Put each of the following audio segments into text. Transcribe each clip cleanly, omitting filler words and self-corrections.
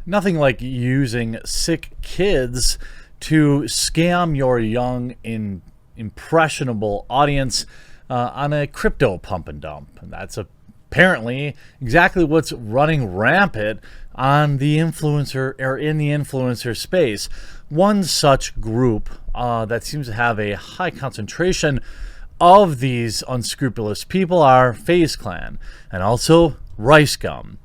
Nothing like using sick kids to scam your young, impressionable audience on a crypto pump and dump. And that's apparently exactly what's running rampant on the influencer or in the influencer space. One such group that seems to have a high concentration of these unscrupulous people are FaZe Clan and also Ricegum.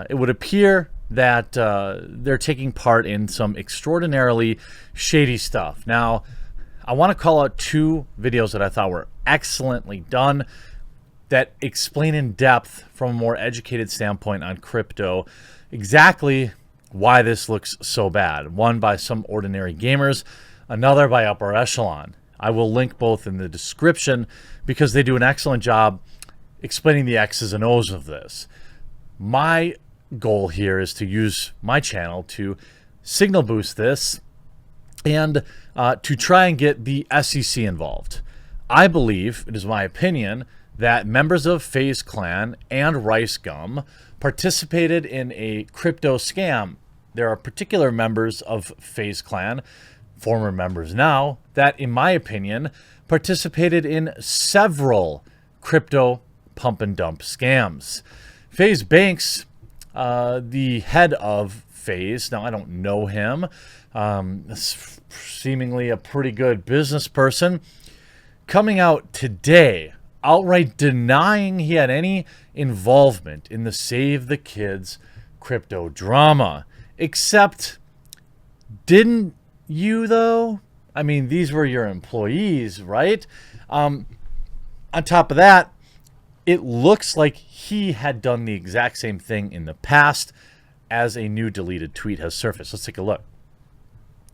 It would appear that they're taking part in some extraordinarily shady stuff. Now, I want to call out two videos that I thought were excellently done that explain in depth from a more educated standpoint on crypto exactly why this looks so bad. One by some ordinary gamers, another by upper echelon. I will link both in the description because they do an excellent job explaining the X's and O's of this. My goal here is to use my channel to signal boost this and to try and get the SEC involved. I believe, it is my opinion, that members of FaZe Clan and Ricegum participated in a crypto scam. There are particular members of FaZe Clan, former members now, that, in my opinion, participated in several crypto pump and dump scams. FaZe Banks, the head of FaZe, now I don't know him, seemingly a pretty good business person, coming out today outright denying he had any involvement in the Save the Kids crypto drama. Except, didn't you though? I mean, these were your employees, right? On top of that, it looks like he had done the exact same thing in the past as a new deleted tweet has surfaced. Let's take a look.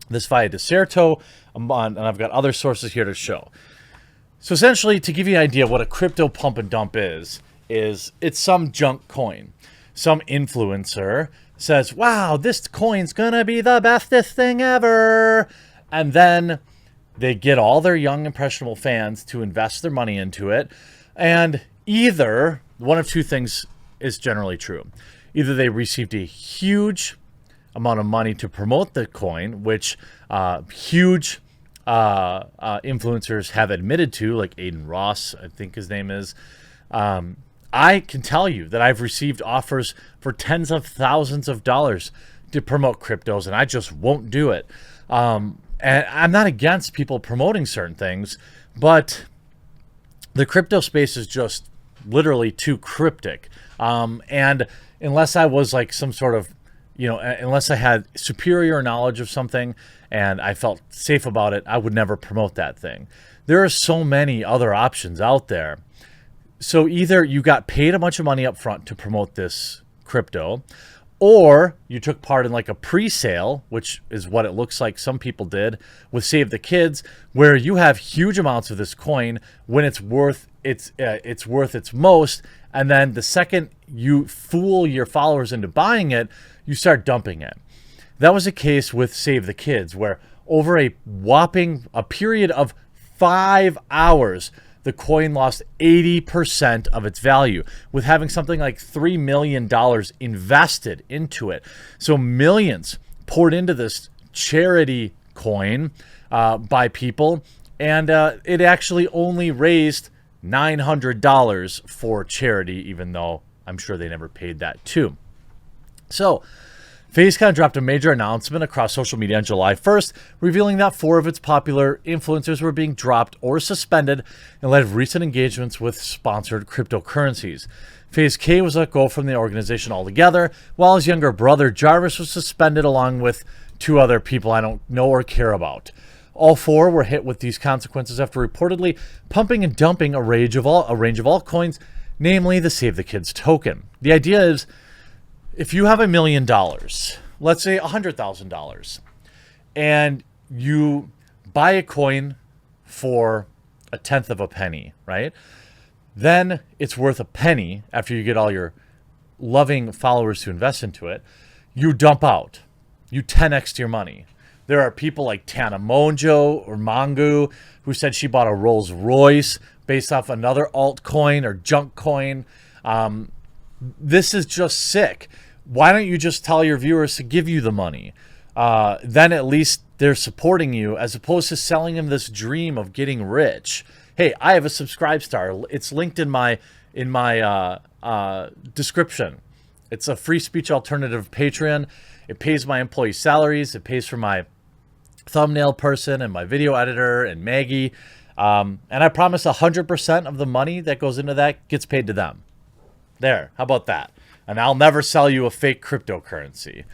This via Deserto, and I've got other sources here to show. So essentially, to give you an idea of what a crypto pump and dump is it's some junk coin. Some influencer says, wow, this coin's gonna be the bestest thing ever. And then they get all their young, impressionable fans to invest their money into it. And either one of two things is generally true. Either they received a huge amount of money to promote the coin, which huge influencers have admitted to, like Aiden Ross, I think his name is. I can tell you that I've received offers for tens of thousands of dollars to promote cryptos, and I just won't do it. And I'm not against people promoting certain things, but the crypto space is just literally too cryptic. And unless I was like some sort of, unless I had superior knowledge of something and I felt safe about it, I would never promote that thing. There are so many other options out there. So either you got paid a bunch of money up front to promote this crypto, or you took part in like a pre-sale, which is what it looks like some people did with Save the Kids, where you have huge amounts of this coin when it's worth its most, and then the second you fool your followers into buying it, you start dumping it. That was a case with Save the Kids, where over a period of 5 hours, the coin lost 80% of its value, with having something like $3 million invested into it. So millions poured into this charity coin by people, and it actually only raised $900 for charity, even though I'm sure they never paid that too. So FaZe Clan dropped a major announcement across social media on July 1st, revealing that 4 of its popular influencers were being dropped or suspended in light of recent engagements with sponsored cryptocurrencies. FaZe K was let go from the organization altogether, while his younger brother Jarvis was suspended along with 2 other people I don't know or care about. All 4 were hit with these consequences after reportedly pumping and dumping a range of altcoins, namely the Save the Kids token. The idea is, if you have $1 million, let's say $100,000, and you buy a coin for a tenth of a penny, right? Then it's worth a penny after you get all your loving followers to invest into it. You dump out. You 10x your money. There are people like Tana Monjo or Mongu who said she bought a Rolls Royce based off another altcoin or junk coin. This is just sick. Why don't you just tell your viewers to give you the money? Then at least they're supporting you, as opposed to selling them this dream of getting rich. Hey, I have a Subscribe Star. It's linked in my description. It's a free speech alternative Patreon. It pays my employee salaries. It pays for my thumbnail person and my video editor and Maggie. And I promise 100% of the money that goes into that gets paid to them. There, how about that? And I'll never sell you a fake cryptocurrency.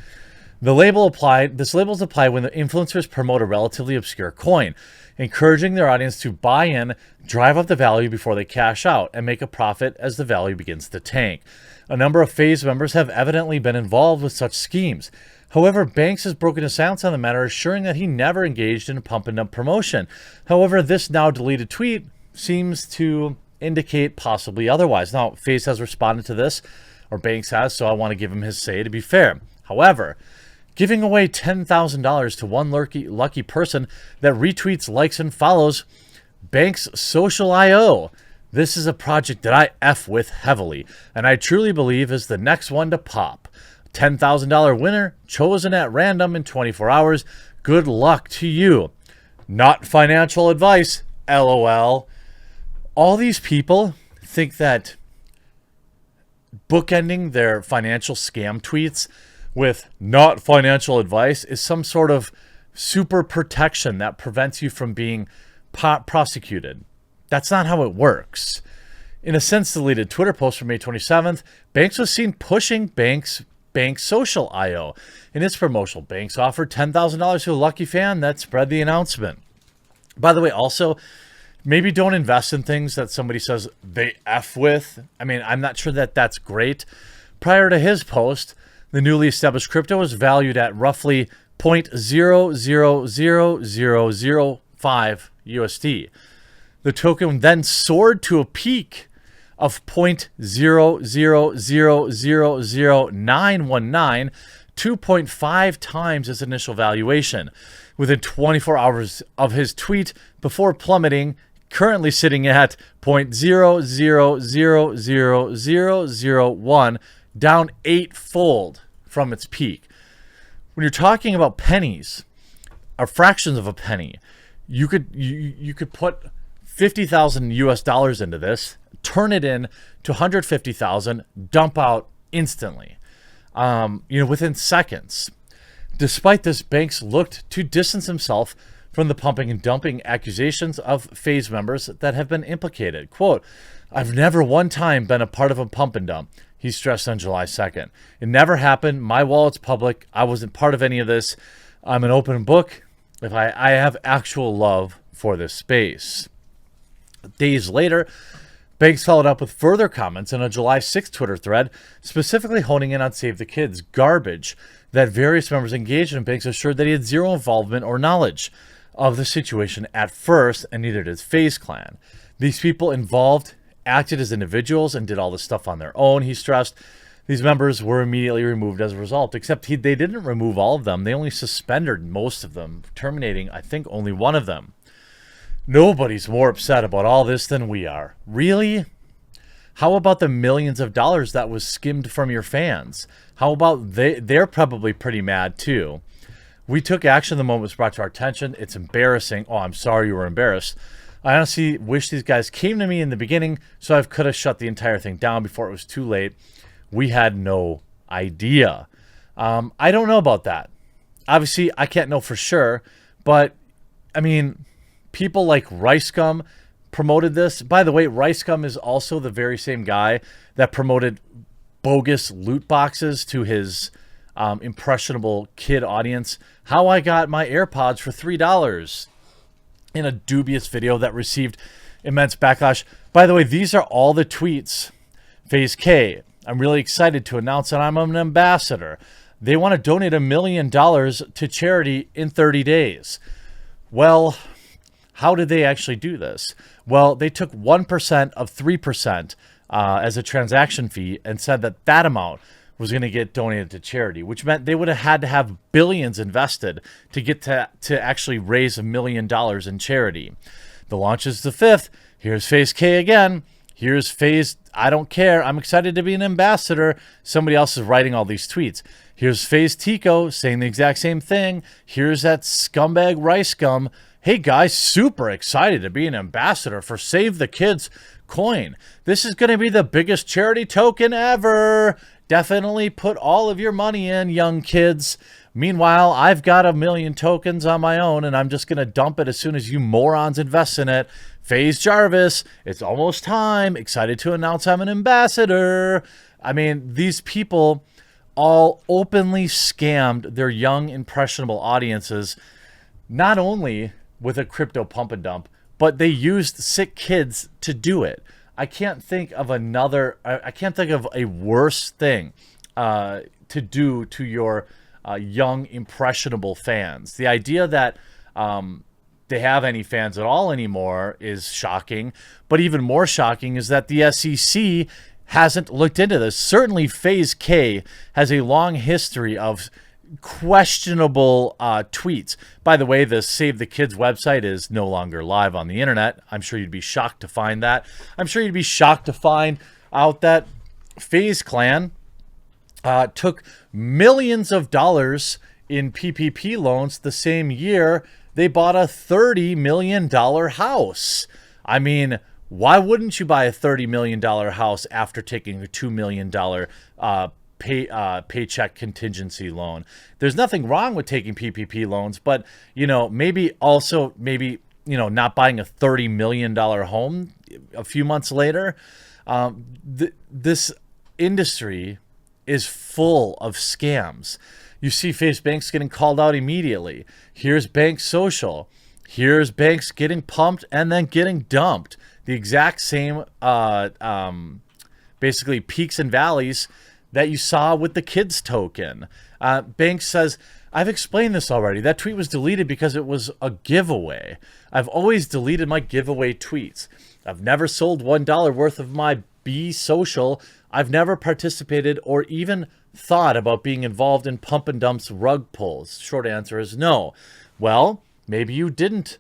This label is applied when the influencers promote a relatively obscure coin, encouraging their audience to buy in, drive up the value before they cash out, and make a profit as the value begins to tank. A number of FaZe members have evidently been involved with such schemes. However, Banks has broken his silence on the matter, assuring that he never engaged in a pump and dump promotion. However, this now deleted tweet seems to indicate possibly otherwise. Now, FaZe has responded to this, or Banks has, so I want to give him his say to be fair. However, giving away $10,000 to one lucky person that retweets, likes, and follows Banks' Social I.O. This is a project that I F with heavily, and I truly believe is the next one to pop. $10,000 winner chosen at random in 24 hours. Good luck to you. Not financial advice, LOL. All these people think that bookending their financial scam tweets with not financial advice is some sort of super protection that prevents you from being prosecuted. That's not how it works. In a since deleted Twitter post from May 27th, Banks was seen pushing Banks' Social I.O. In its promotional, Banks offered $10,000 to a lucky fan that spread the announcement. By the way, also, maybe don't invest in things that somebody says they F with. I mean, I'm not sure that that's great. Prior to his post, the newly established crypto was valued at roughly 0.000005 USD. The token then soared to a peak of 0.0000919, 2.5 times its initial valuation, within 24 hours of his tweet before plummeting, currently sitting at 0.0000001, down eightfold from its peak. When you're talking about pennies, or fractions of a penny, you could put 50,000 US dollars into this, turn it in to 150,000, dump out instantly, within seconds. Despite this, Banks looked to distance himself from the pumping and dumping accusations of FaZe members that have been implicated. Quote, "I've never one time been a part of a pump and dump," he stressed on July 2nd. "It never happened. My wallet's public. I wasn't part of any of this. I'm an open book. If I have actual love for this space." Days later, Banks followed up with further comments in a July 6th Twitter thread, specifically honing in on Save the Kids garbage that various members engaged in. Banks assured that he had zero involvement or knowledge of the situation at first, and neither did FaZe Clan. These people involved acted as individuals and did all this stuff on their own, he stressed. These members were immediately removed as a result, except they didn't remove all of them. They only suspended most of them, terminating, I think, only one of them. Nobody's more upset about all this than we are. Really? How about the millions of dollars that was skimmed from your fans? How about they're probably pretty mad too. We took action the moment it was brought to our attention. It's embarrassing. Oh, I'm sorry you were embarrassed. I honestly wish these guys came to me in the beginning so I could have shut the entire thing down before it was too late. We had no idea. I don't know about that. Obviously, I can't know for sure, but I mean, people like Ricegum promoted this. By the way, Ricegum is also the very same guy that promoted bogus loot boxes to his impressionable kid audience. How I got my AirPods for $3 in a dubious video that received immense backlash. By the way, these are all the tweets. FaZe K, I'm really excited to announce that I'm an ambassador. They want to donate $1 million to charity in 30 days. Well, how did they actually do this? Well, they took 1% of 3% as a transaction fee and said that that amount was going to get donated to charity, which meant they would have had to have billions invested to get to actually raise $1 million in charity. The launch is the 5th. Here's FaZe K again. Here's FaZe, I don't care, I'm excited to be an ambassador. Somebody else is writing all these tweets. Here's FaZe Tico saying the exact same thing. Here's that scumbag Ricegum. Hey guys, super excited to be an ambassador for Save the Kids coin. This is going to be the biggest charity token ever. Definitely put all of your money in, young kids. Meanwhile, I've got 1 million tokens on my own, and I'm just going to dump it as soon as you morons invest in it. FaZe Jarvis, it's almost time. Excited to announce I'm an ambassador. I mean, these people all openly scammed their young, impressionable audiences, not only with a crypto pump and dump, but they used sick kids to do it. I can't think of a worse thing to do to your young, impressionable fans. The idea that they have any fans at all anymore is shocking. But even more shocking is that the SEC hasn't looked into this. Certainly FaZe K has a long history of questionable tweets. By the way, the Save the Kids website is no longer live on the internet. I'm sure you'd be shocked to find that. I'm sure you'd be shocked to find out that FaZe Clan took millions of dollars in PPP loans the same year they bought a $30 million house. I mean, why wouldn't you buy a $30 million house after taking a $2 million paycheck contingency loan? There's nothing wrong with taking PPP loans, but maybe not buying a $30 million home a few months later. This industry is full of scams. You see FaZe Banks getting called out immediately. Here's Banks Social. Here's Banks getting pumped and then getting dumped. The exact same basically peaks and valleys that you saw with the kids token. Banks says, I've explained this already. That tweet was deleted because it was a giveaway. I've always deleted my giveaway tweets. I've never sold $1 worth of my B Social. I've never participated or even thought about being involved in pump and dumps rug pulls. Short answer is no. Well, maybe you didn't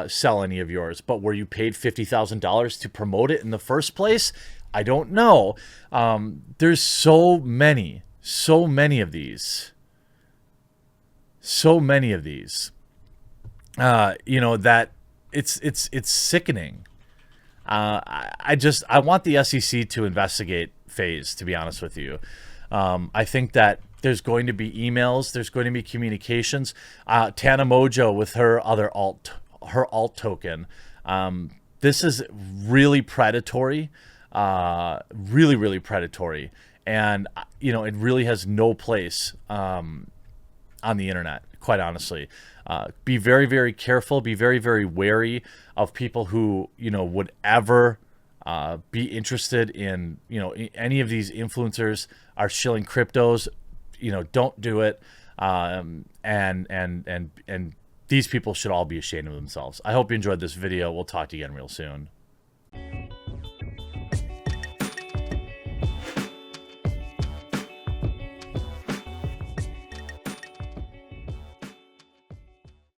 sell any of yours, but were you paid $50,000 to promote it in the first place? I don't know. There's so many of these. So many of these. That it's sickening. I want the SEC to investigate FaZe, to be honest with you. I think that there's going to be emails, there's going to be communications. Tana Mojo with her alt token. This is really predatory, really predatory, and it really has no place on the internet. Quite honestly, be very careful. Be very wary of people who would ever be interested in any of these influencers are shilling cryptos. Don't do it. And these people should all be ashamed of themselves. I hope you enjoyed this video. We'll talk to you again real soon.